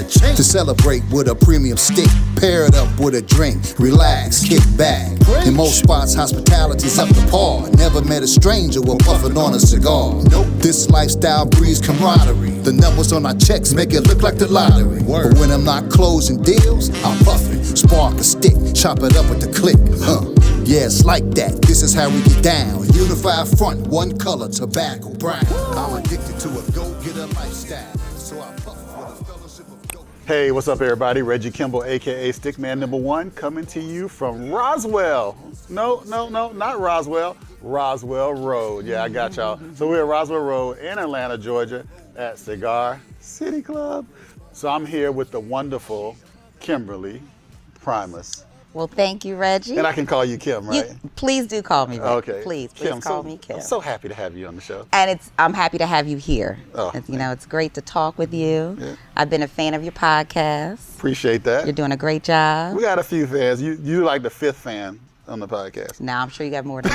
To celebrate with a premium stick, pair it up with a drink, relax, kick back. In most spots, hospitality's up to par. Never met a stranger while puffing on a cigar. Nope. This lifestyle breeds camaraderie. The numbers on our checks make it look like the lottery. But when I'm not closing deals, I'm puffing, spark a stick, chop it up with the click. Yeah, it's like that. This is how we get down. Unified front, one color, tobacco brown. I'm addicted to a go-getter lifestyle, so I puff with a fellowship of dope. Hey, what's up, everybody? Reggie Kimball, aka StickMan #1, coming to you from Roswell. No, not Roswell. Roswell Road. Yeah, I got y'all. So we're at Roswell Road in Atlanta, Georgia, at Cigar City Club. So I'm here with the wonderful Kimberly Primus. Well, thank you, Reggie. And I can call you Kim, right? Please do call me Reggie. Okay. Please Kim, call me Kim. I'm so happy to have you on the show. And I'm happy to have you here. Oh, it's great to talk with you. Yeah. I've been a fan of your podcast. Appreciate that. You're doing a great job. We got a few fans. You like the 5th fan on the podcast. Now I'm sure you got more than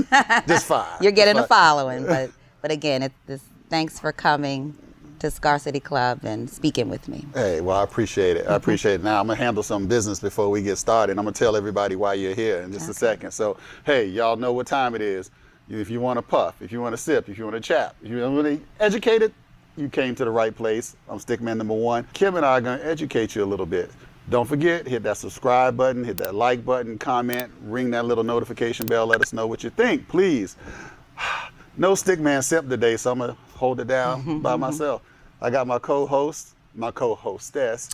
that. Just 5. You're getting a following, but again, thanks for coming to Cigar City Club and speaking with me. Hey, well, I appreciate it. I appreciate it. Now, I'm going to handle some business before we get started. I'm going to tell everybody why you're here in just a second. So, hey, y'all know what time it is. If you want to puff, if you want to sip, if you want to chat, if you want to be educated, you came to the right place. I'm StickMan #1. Kim and I are going to educate you a little bit. Don't forget, hit that subscribe button, hit that like button, comment, ring that little notification bell, let us know what you think, please. No StickMan sip today, so I'm going to hold it down by myself. I got my co-host, my co-hostess,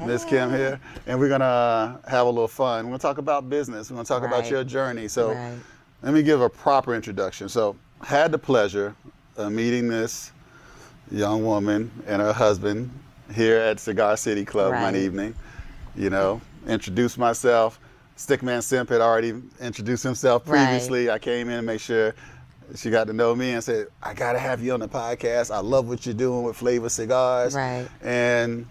Miss Kim here, and we're going to have a little fun. We're going to talk about business. We're going to talk about your journey. So let me give a proper introduction. So I had the pleasure of meeting this young woman and her husband here at Cigar City Club one evening. You know, introduced myself. StickMan Simp had already introduced himself previously. I came in and made sure she got to know me and said, I got to have you on the podcast. I love what you're doing with Flayva Cigars. Right. And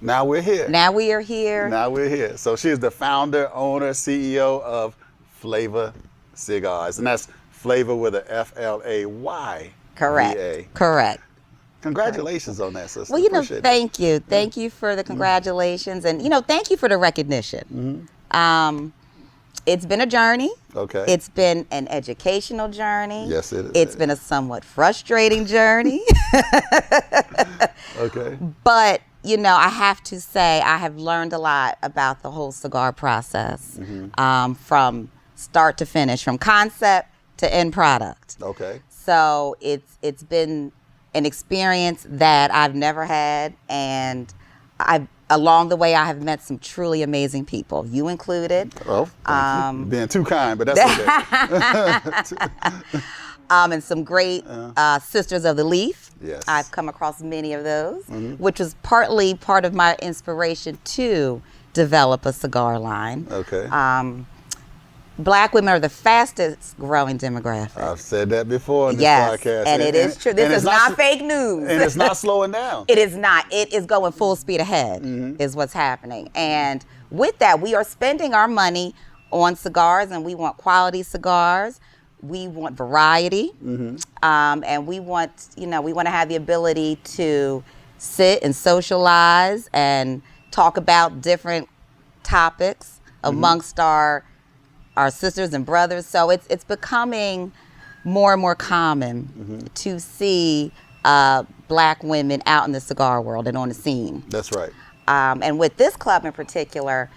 now we're here. Now we are here. Now we're here. So she's the founder, owner, CEO of Flayva Cigars. And that's Flayva with a F-L-A-Y. Correct. Congratulations on that, sister. Well, thank you. Thank you for the congratulations. And, thank you for the recognition. It's been a journey. Okay. It's been an educational journey. Yes, it is. It's been a somewhat frustrating journey. Okay. But, I have to say I have learned a lot about the whole cigar process from start to finish, from concept to end product. Okay. So it's been an experience that I've never had, and along the way, I have met some truly amazing people, you included. Oh, thank you. Being too kind, but that's okay. And some great Sisters of the Leaf. Yes. I've come across many of those, which was partly part of my inspiration to develop a cigar line. Okay. Black women are the fastest growing demographic. I've said that before in this podcast. And it is true. This is not fake news. And it's not slowing down. It is not. It is going full speed ahead is what's happening. And with that, we are spending our money on cigars, and we want quality cigars. We want variety. And we want, we want to have the ability to sit and socialize and talk about different topics amongst our sisters and brothers. So it's becoming more and more common to see Black women out in the cigar world and on the scene. That's right. And with this club in particular,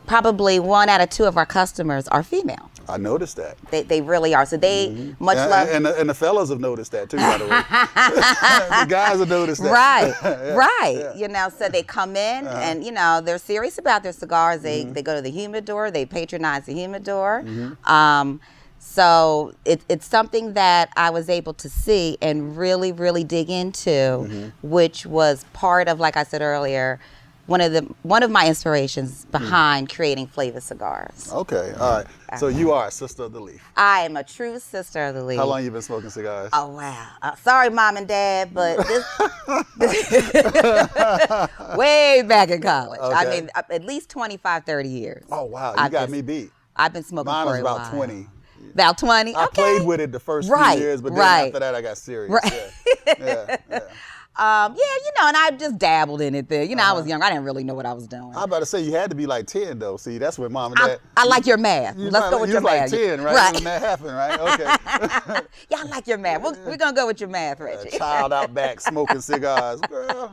probably 1 out of 2 of our customers are female. I noticed that. They really are. So they much love. And the fellas have noticed that too, by the way. The guys have noticed that. Right. Yeah. So they come in and, they're serious about their cigars. They go to the humidor. They patronize the humidor. So it's something that I was able to see and really, really dig into, which was part of, like I said earlier, one of my inspirations behind creating Flayva Cigars. Okay, all right. So you are a Sister of the Leaf. I am a true Sister of the Leaf. How long you been smoking cigars? Oh, wow. Sorry, Mom and Dad, but this way back in college. Okay. I mean, at least 25, 30 years. Oh, wow. You got me beat. I've been smoking Mine for was a about while. 20. About 20? I played with it the first few years, but then after that I got serious. Right. Yeah. and I just dabbled in it there. I was young. I didn't really know what I was doing. I'm about to say you had to be like 10 though. See, that's when mom and dad. I like your math. Let's go with your math. You was like 10, right? When that happened, right? Okay. Yeah, I like your math. We're going to go with your math, Reggie. Child out back smoking cigars. Girl.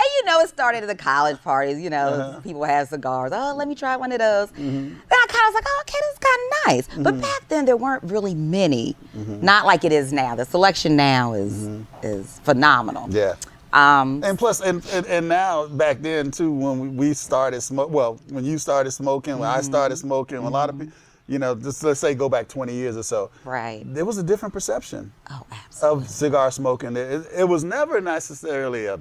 And it started at the college parties. People have cigars. Oh, let me try one of those. Then I kind of was like, oh, okay, this is kind of nice. But back then there weren't really many. Not like it is now. The selection now is phenomenal. Yeah. And plus, and now back then too, when we started smoking. Well, when you started smoking, when I started smoking, a lot of people, just let's say go back 20 years or so. Right. There was a different perception. Oh, absolutely. Of cigar smoking. It was never necessarily a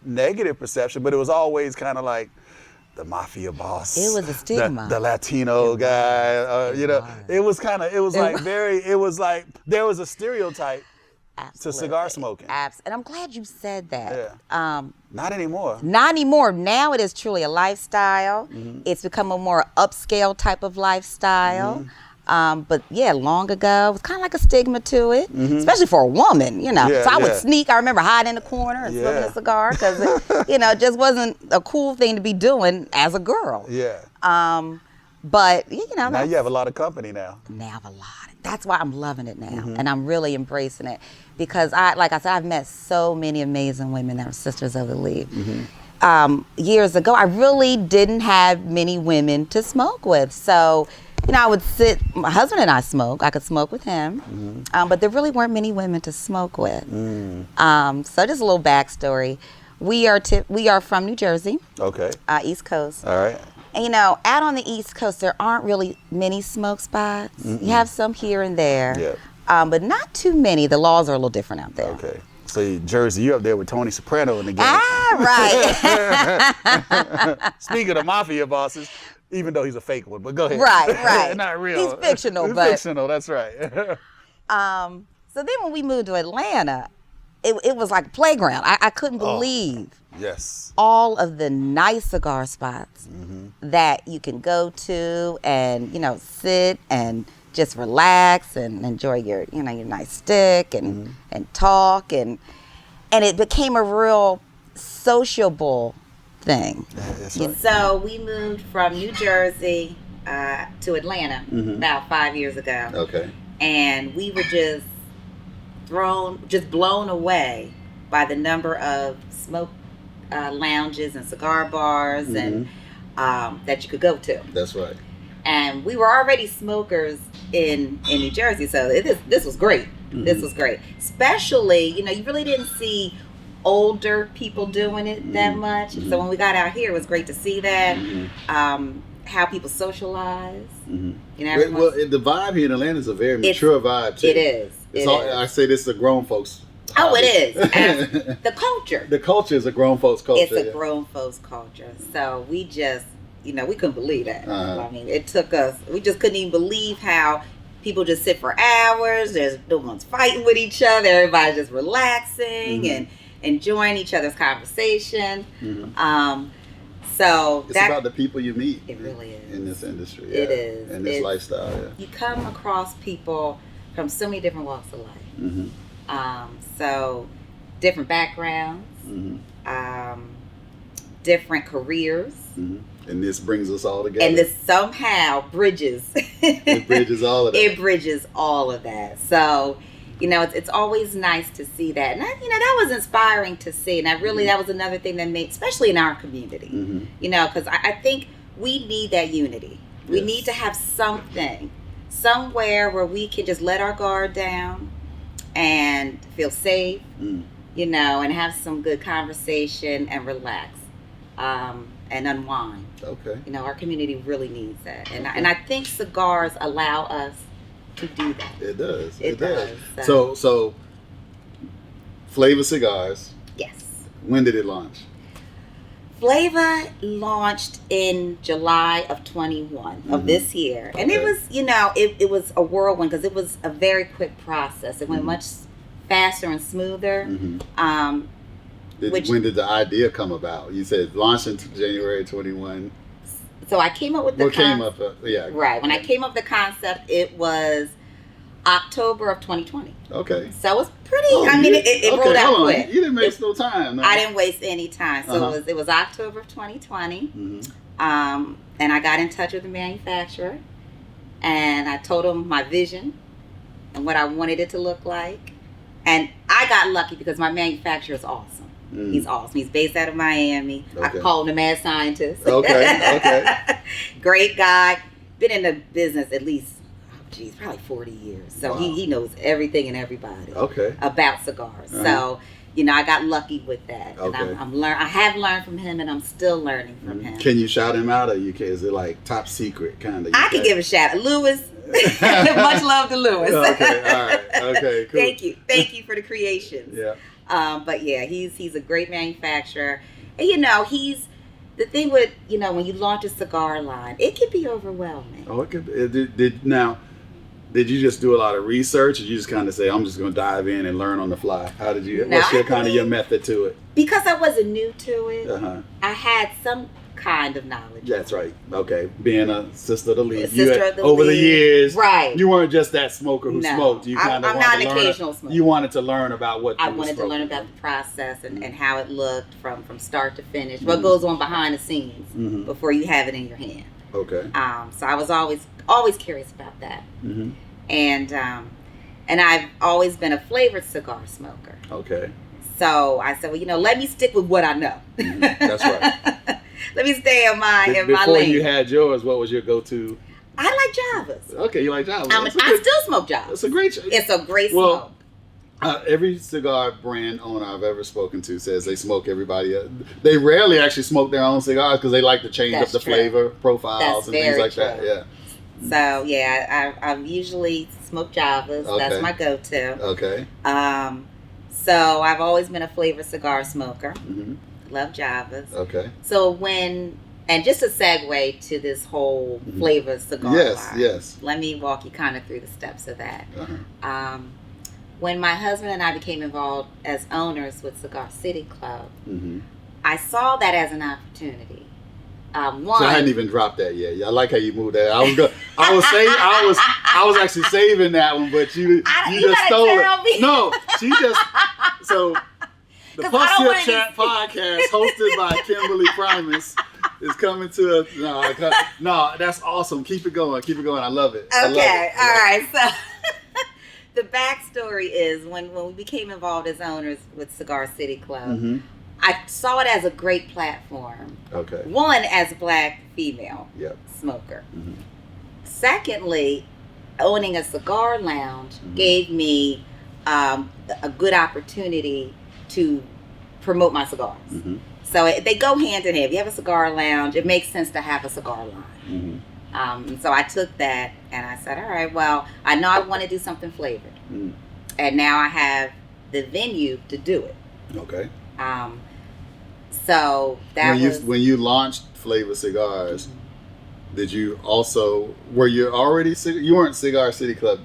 negative perception, but it was always kind of like the mafia boss. It was a stigma. The Latino guy. It was there was a stereotype. Absolutely. To cigar smoking. And I'm glad you said that. Yeah. Not anymore. Not anymore. Now it is truly a lifestyle. It's become a more upscale type of lifestyle. But yeah, long ago, it was kind of like a stigma to it, especially for a woman, Yeah, so I would sneak. I remember hiding in the corner and smoking a cigar because it just wasn't a cool thing to be doing as a girl. Yeah. But, now you have a lot of company now. Now I have a lot. That's why I'm loving it now. And I'm really embracing it because like I said, I've met so many amazing women that are sisters of the leaf. Years ago, I really didn't have many women to smoke with. So, I would my husband and I smoke. I could smoke with him. But there really weren't many women to smoke with. So just a little backstory. We are from New Jersey. Okay. East Coast. All right. And out on the East Coast, there aren't really many smoke spots. You have some here and there, but not too many. The laws are a little different out there. Okay. So Jersey, you're up there with Tony Soprano in the game. Right. Speaking of mafia bosses, even though he's a fake one, but go ahead. Right. Not real. He's fictional, He's but fictional. That's right. So then when we moved to Atlanta, it was like a playground. I couldn't believe. Yes. All of the nice cigar spots that you can go to and, sit and just relax and enjoy your nice stick and talk. And it became a real sociable thing. Right. So we moved from New Jersey to Atlanta about 5 years ago. Okay. And we were just blown away by the number of smoke lounges and cigar bars and that you could go to. That's right. And we were already smokers in New Jersey, so this was great. This was great. Especially, you really didn't see older people doing it that much. So when we got out here, it was great to see that. How people socialize. Well, the vibe here in Atlanta is a very mature vibe too. It is. I say this is a grown folks. Oh, it is. The culture. The culture is a grown folks culture. It's a grown folks culture. So we just, we couldn't believe that. I mean, it took us, we just couldn't even believe how people just sit for hours. There's no one's fighting with each other. Everybody's just relaxing and enjoying each other's conversation. So it's about the people you meet. It really is. In this industry. It is. In this lifestyle. Yeah. You come across people from so many different walks of life. So different backgrounds, different careers. And this brings us all together. And this somehow bridges. It bridges all of that. It bridges all of that. So, it's always nice to see that. And, that was inspiring to see. And that was another thing that made, especially in our community, because I think we need that unity. We need to have something, somewhere where we can just let our guard down and feel safe, and have some good conversation and relax and unwind. Okay. Our community really needs that. And I think cigars allow us to do that. It does. It does. So Flayva Cigars. Yes. When did it launch? Flayva launched in July of 21 of this year. And it was, it was a whirlwind because it was a very quick process. It went much faster and smoother. When did the idea come about? You said launched in January 21. So I came up with the concept. Right. When I came up with the concept, it was October of 2020. Okay. So it's pretty. It rolled out quick. You didn't waste no time. No. I didn't waste any time. So it was October of 2020. And I got in touch with the manufacturer, and I told him my vision and what I wanted it to look like. And I got lucky because my manufacturer is awesome. He's awesome. He's based out of Miami. Okay. I call him the mad scientist. Okay. Great guy. Been in the business at least, probably 40 years. So he knows everything and everybody about cigars. So, I got lucky with that. Okay. And I have learned from him, and I'm still learning from him. Can you shout him out, or is it like top secret kind of? I can give a shout out. Lewis. Much love to Lewis. Okay, all right. Okay, cool. Thank you for the creations. Yeah. But yeah, he's a great manufacturer. And he's the thing with, when you launch a cigar line, it can be overwhelming. Oh, it could. Did you just do a lot of research, or you just kind of say, I'm just going to dive in and learn on the fly? How did you? What's your method to it? Because I wasn't new to it, I had some kind of knowledge. That's right. Okay, being a sister of the lead. Over the years, right? You weren't just that smoker who smoked. You I'm not an occasional smoker. You wanted to learn about what I wanted to learn about the process and how it looked from start to finish. What goes on behind the scenes before you have it in your hand. Okay. So I was always curious about that. And I've always been a flavored cigar smoker. Okay. So I said, well, let me stick with what I know. That's right. Let me stay in my lane. Before you had yours, what was your go-to? I like Javas. Okay, you like Javas. I still smoke Javas. It's a great. It's a great smoke. Every cigar brand owner I've ever spoken to says they smoke everybody. They rarely actually smoke their own cigars because they like to change up the flavor profiles and things like that. Yeah. So yeah, I usually smoke Javas. Okay. That's my go-to. Okay. So I've always been a flavored cigar smoker. Love Javas. Okay. So and just a segue to this whole Flayva cigar line. Yes. Let me walk you kind of through the steps of that. When my husband and I became involved as owners with Cigar City Club, I saw that as an opportunity. So I hadn't even dropped that yet. I like how you moved that. I was actually saving that one, but you just stole it. No, she just so. The Puff Sip Chat podcast, hosted by Kimberly Primus, is coming to us. No, that's awesome. Keep it going. I love it. Okay, all right. So the backstory is when we became involved as owners with Cigar City Club, I saw it as a great platform. Okay. One, as a black female smoker. Secondly, owning a cigar lounge gave me a good opportunity to promote my cigars. So they go hand in hand. If you have a cigar lounge, it makes sense to have a cigar line. And so I took that and I said, all right, well, I know I want to do something flavored. And now I have the venue to do it. Okay. So that when you launched Flayva Cigars, did you also, were you already, you weren't Cigar City Club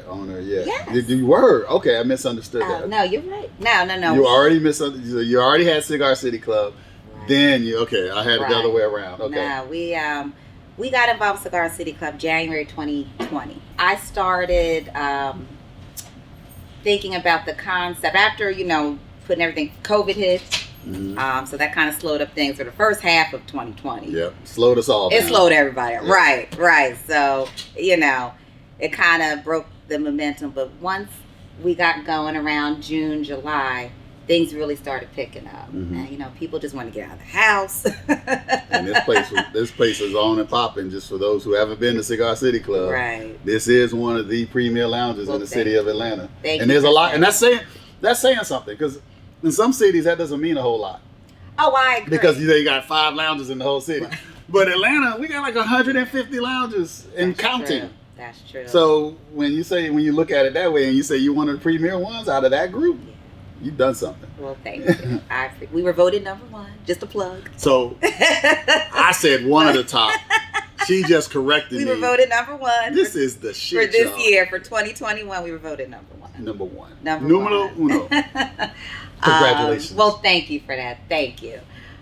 owner yet? Yes. You were? Okay, I misunderstood that. No, you're right. No. You already misunderstood. You already had Cigar City Club. Right. Then I had it the other way around. Okay. No, we got involved with Cigar City Club January 2020. I started thinking about the concept after, putting everything, COVID hit. So that kind of slowed up things for the first half of 2020. Yeah, slowed us all down. It slowed everybody up. Yeah. Right. So, it kind of broke the momentum. But once we got going around June, July, things really started picking up. And, people just want to get out of the house. And this place is on and popping, just for those who haven't been to Cigar City Club. Right. This is one of the premier lounges in the city of Atlanta. And there's a lot, and that's saying something, because in some cities, that doesn't mean a whole lot. Oh, I agree. Because you got 5 lounges in the whole city. Right. But Atlanta, we got like 150 lounges and counting. True. That's true. So when you look at it that way and you say you're one of the premier ones out of that group, you've done something. Well, thank you. We were voted number 1. Just a plug. So I said one of the top. She just corrected me. We were voted number 1. This is the shit, for this year, for 2021. We were voted number 1. Number 1. Numero uno. Congratulations. Well, thank you for that. Thank you.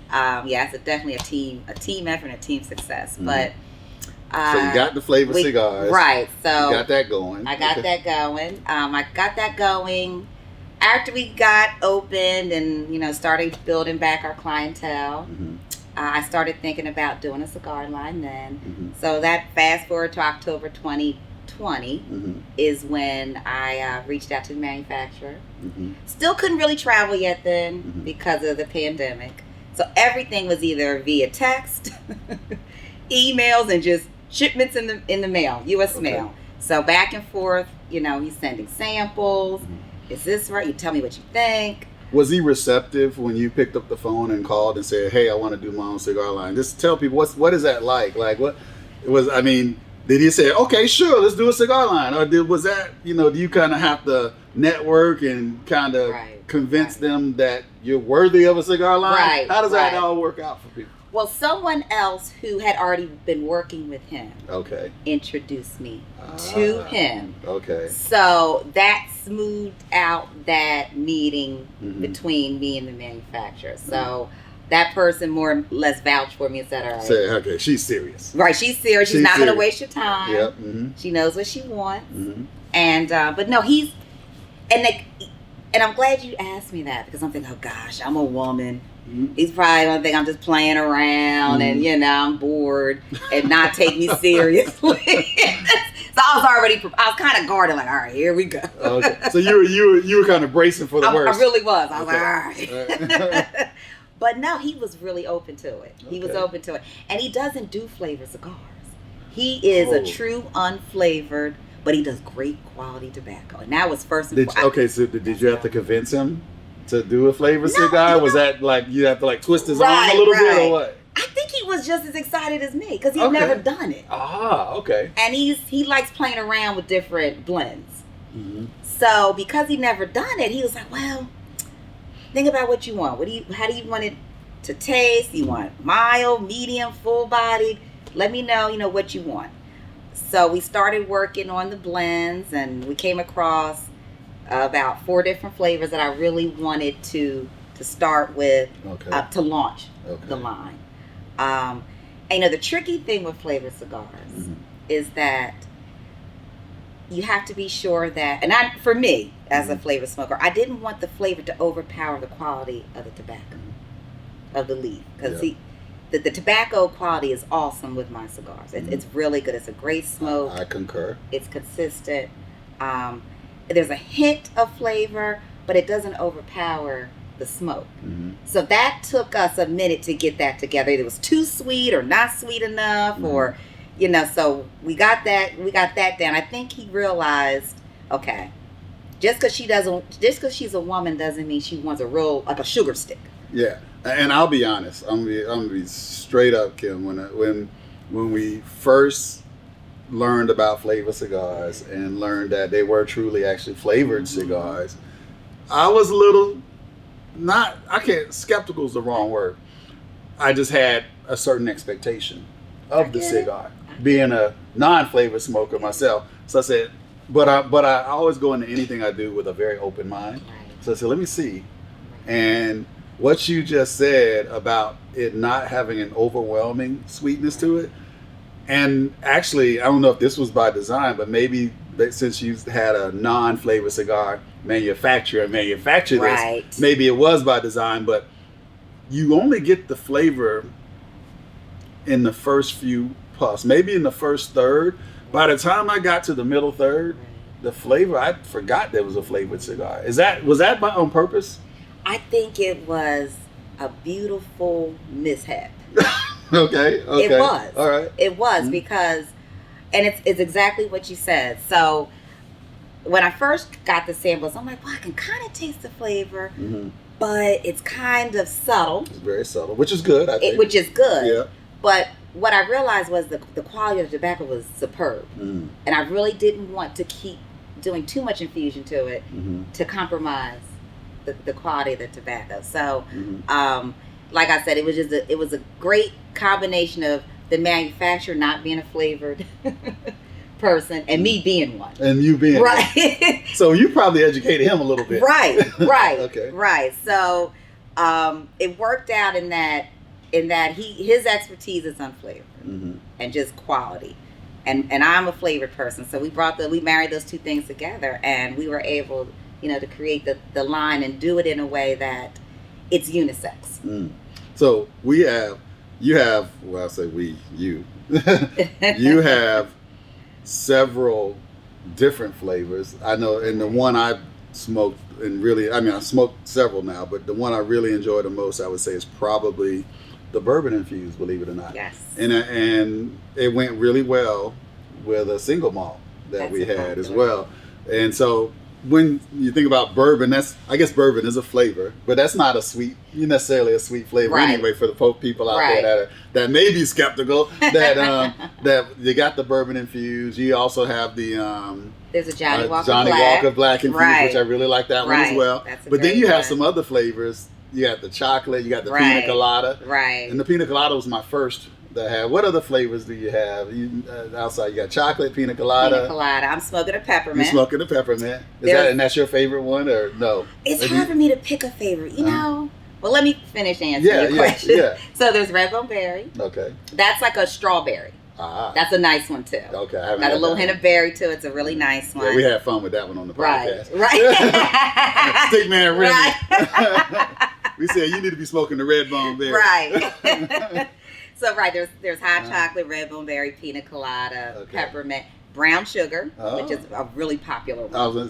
It's definitely a team effort and a team success. But So you got the Flayva Cigars. Right. So you got that going. I got that going. I got that going after we got opened and, started building back our clientele. Mm-hmm. I started thinking about doing a cigar line then. Mm-hmm. So that fast forward to October 2020 Mm-hmm. is when I reached out to the manufacturer. Mm-hmm. Still couldn't really travel yet then Mm-hmm. because of the pandemic. So everything was either via text, emails, and just shipments in the mail, U.S. Okay. mail. So back and forth, he's sending samples. Mm-hmm. Is this right? You tell me what you think. Was he receptive when you picked up the phone and called and said, "Hey, I want to do my own cigar line"? Just tell people what is that like? Like what it was? I mean, did he say, "Okay, sure, let's do a cigar line," or was that do you kind of have to network and kind of convince them that you're worthy of a cigar line? Right. How does that all work out for people? Well, someone else who had already been working with him introduced me to him. Okay. So that smoothed out that meeting Mm-hmm. between me and the manufacturer. So that person more or less vouched for me and said, all right. Say, okay, she's serious. Right, she's serious. She's not going to waste your time. Yep. Mm-hmm. She knows what she wants. Mm-hmm. And, but no, and I'm glad you asked me that because I'm thinking, oh gosh, I'm a woman. Mm-hmm. He's probably gonna think I'm just playing around and I'm bored and not take me seriously. So I was kind of guarded, like, all right, here we go. Okay. So you were kind of bracing for the worst. I really was. I was Okay. like, all right. But no, he was really open to it. He was Okay. open to it, and he doesn't do Flayva cigars. He is a true unflavored, but he does great quality tobacco, and that was first. So did you have to convince him to do a Flayva cigar? Was that like you have to twist his arm a little bit or what? I think he was just as excited as me because he'd never done it. Ah, okay. And he likes playing around with different blends. Mm-hmm. So because he never done it, he was like, well, think about what you want. How do you want it to taste? You want mild, medium, full bodied? Let me know, what you want. So we started working on the blends, and we came across about 4 different flavors that I really wanted to start with to launch the line. And the tricky thing with Flayva Cigars is that you have to be sure that, and for me as a flavor smoker, I didn't want the flavor to overpower the quality of the tobacco, of the leaf, because the tobacco quality is awesome with my cigars. It's really good. It's a great smoke. I concur. It's consistent. There's a hint of flavor, but it doesn't overpower the smoke. Mm-hmm. So that took us a minute to get that together. It was too sweet or not sweet enough, or so we got that down. I think he realized, okay, just because she's a woman doesn't mean she wants a sugar stick. Yeah. And I'll be honest. I'm gonna be straight up, Kim. When we first learned about Flayva Cigars and learned that they were truly actually flavored cigars, I was a little skeptical is the wrong word. I just had a certain expectation of the cigar, being a non-flavor smoker myself. So I said, but I always go into anything I do with a very open mind. So I said, let me see. And what you just said about it not having an overwhelming sweetness to it, and actually, I don't know if this was by design, but maybe since you had a non-flavor cigar manufacturer this, maybe it was by design, but you only get the flavor in the first few puffs, maybe in the first third. By the time I got to the middle third, the flavor, I forgot there was a flavored cigar. Was that on purpose? I think it was a beautiful mishap. Okay. It was. All right. It was because, and it's exactly what you said. So when I first got the samples, I'm like, well, I can kind of taste the flavor, but it's kind of subtle. It's very subtle, which is good, I think. Which is good. Yeah. But what I realized was the quality of the tobacco was superb. And I really didn't want to keep doing too much infusion to it to compromise the quality of the tobacco. So, like I said, it was a great combination of the manufacturer not being a flavored person and me being one. And you being right. So you probably educated him a little bit. Right. Okay. Right. So it worked out in that his expertise is unflavored. and just quality. And I'm a flavored person, so we married those two things together, and we were able, to create the line and do it in a way that it's unisex. So you have you have several different flavors. I know, and the one I smoked, and really, I smoked several now, but the one I really enjoy the most, I would say, is probably the bourbon infused, believe it or not. Yes. And it went really well with a single malt that we had as well. And so when you think about bourbon, I guess bourbon is a flavor, but that's not necessarily a sweet flavor anyway for the people out there that may be skeptical that that you got the bourbon infused. You also have the there's a Johnny Walker Black infused, which I really like that one as well. But then you have some other flavors. You got the chocolate, you got the pina colada. Right. And the pina colada was my first that I had. What other flavors do you have? Outside, you got chocolate, pina colada. Pina colada. I'm smoking a peppermint. You're smoking a peppermint. And that's your favorite one, or no? It's hard for me to pick a favorite, Well, let me finish answering your question. Yeah. So there's red bone berry. Okay. That's like a strawberry. That's a nice one too. Okay. Got a little hint of berry to it. It's a really nice one. Yeah, we had fun with that one on the podcast. Right. StickMan Remy. We said you need to be smoking the red bone berry. Right. So there's hot chocolate, red bone berry, pina colada, peppermint, brown sugar, which is a really popular one.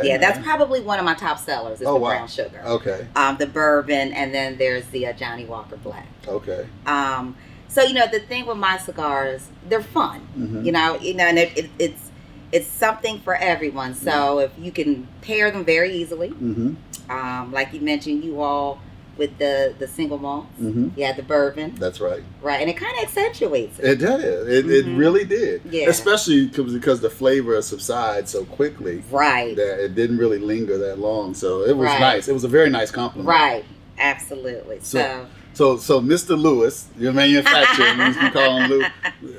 Yeah, that's probably one of my top sellers. Is the brown sugar. Okay. The bourbon, and then there's the Johnny Walker Black. Okay. So the thing with my cigars, they're fun. And it's something for everyone. So if you can pair them very easily, like you mentioned, you all with the single malts, the bourbon. That's right. Right, and it kind of accentuates it. It did. It really did. Yeah. Especially because the flavor subsides so quickly. Right. That it didn't really linger that long. So it was nice. It was a very nice compliment. Right. Absolutely. So Mr. Lewis, your manufacturer, you can call him Lou,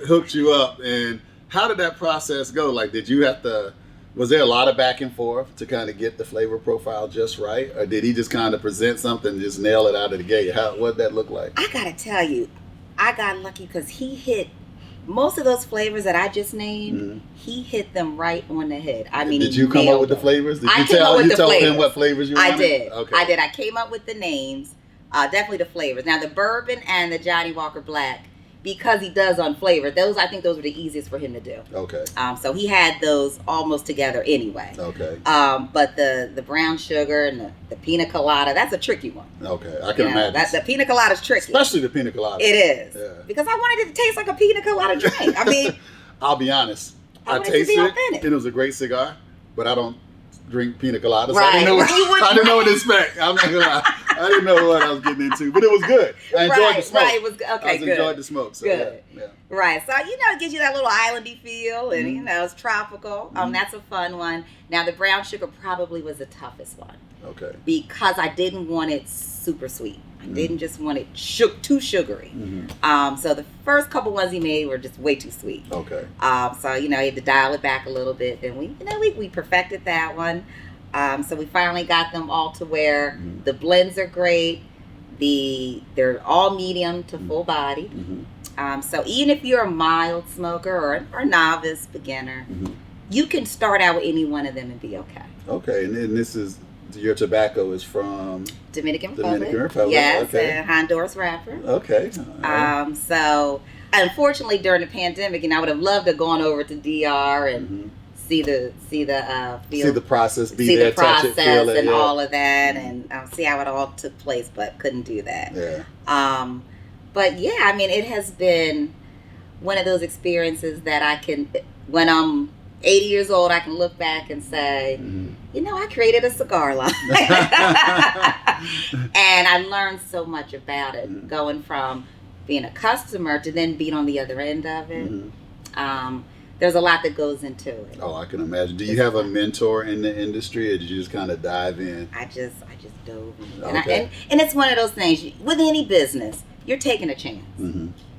hooked you up. And how did that process go? Like, was there a lot of back and forth to kind of get the flavor profile just right? Or did he just kind of present something and just nail it out of the gate? What did that look like? I got to tell you, I got lucky because he hit most of those flavors that I just named. He hit them right on the head. Did you come up with the flavors? Did you tell him what flavors you wanted? I did. Okay. I did. I came up with the names, definitely the flavors. Now, the bourbon and the Johnny Walker Black, because he does on flavor, I think those were the easiest for him to do. Okay. So he had those almost together anyway. Okay. But the brown sugar and the pina colada, that's a tricky one. Okay, I can imagine. The pina colada is tricky. Especially the pina colada. It is. Yeah. Because I wanted it to taste like a pina colada drink. I'll be honest. I tasted it, and it was a great cigar, but I don't drink pina coladas. So I didn't know what to expect. I'm not gonna lie. I didn't know what I was getting into, but it was good. I enjoyed the smoke. Right, it was okay. Good. Enjoyed the smoke. So good. Yeah. Right. So it gives you that little islandy feel, and it's tropical. That's a fun one. Now the brown sugar probably was the toughest one. Okay. Because I didn't want it super sweet. I didn't just want it too sugary. So the first couple ones he made were just way too sweet. Okay. So he had to dial it back a little bit, and we perfected that one. So we finally got them all to where the blends are great. They're all medium to full body. So even if you're a mild smoker or a novice beginner, you can start out with any one of them and be okay. Okay, and then your tobacco is from Dominican Republic. Yes, okay. Honduras wrapper. Okay. Right. So unfortunately during the pandemic, I would have loved to have gone over to DR and see the process, touch it, feel it, and all of that, and see how it all took place, but couldn't do that. Yeah. But it has been one of those experiences that I can, when I'm 80 years old, I can look back and say, I created a cigar line. And I learned so much about it, going from being a customer to then being on the other end of it. There's a lot that goes into it. Oh, I can imagine. Do you have a mentor in the industry, or did you just kind of dive in? I just dove in. Okay. And it's one of those things, with any business, you're taking a chance.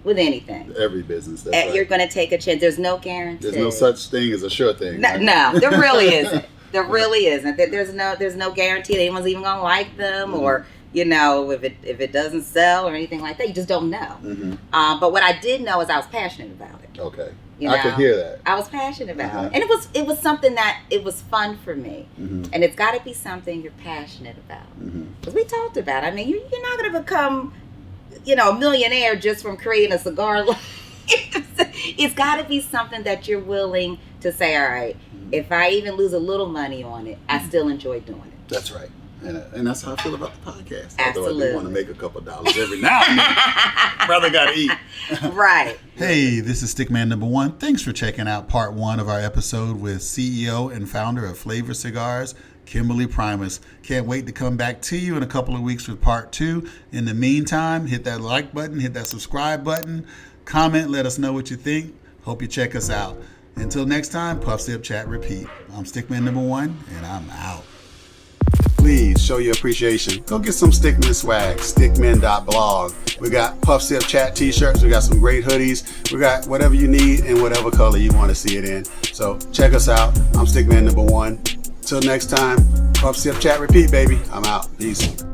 With anything. Every business, that's right. You're going to take a chance. There's no guarantee. There's no such thing as a sure thing. No, right? no, there really isn't. There really isn't. There's no guarantee that anyone's even going to like them, or You know, if it doesn't sell or anything like that, you just don't know. But what I did know is I was passionate about it. Okay. You know, I could hear that. I was passionate about it. And it was something that, it was fun for me. And it's got to be something you're passionate about. Because we talked about it. I mean, you're not going to become, you know, a millionaire just from creating a cigar line. It's got to be something that you're willing to say, all right, if I even lose a little money on it, I still enjoy doing it. That's right. And that's how I feel about the podcast. Absolutely. Although I do want to make a couple dollars every now and then. Brother got to eat. Right. Hey, this is StickMan #1. Thanks for checking out part 1 of our episode with CEO and founder of Flayva Cigars, Kimberly Primus. Can't wait to come back to you in a couple of weeks with part 2. In the meantime, hit that like button, hit that subscribe button, comment, let us know what you think. Hope you check us out. Until next time, puff, sip, chat, repeat. I'm StickMan #1, and I'm out. Please show your appreciation. Go get some StickMan swag, stickman.blog. We got Puff Sip Chat t-shirts. We got some great hoodies. We got whatever you need in whatever color you want to see it in. So check us out. I'm StickMan #1. Till next time, Puff Sip Chat Repeat, baby. I'm out. Peace.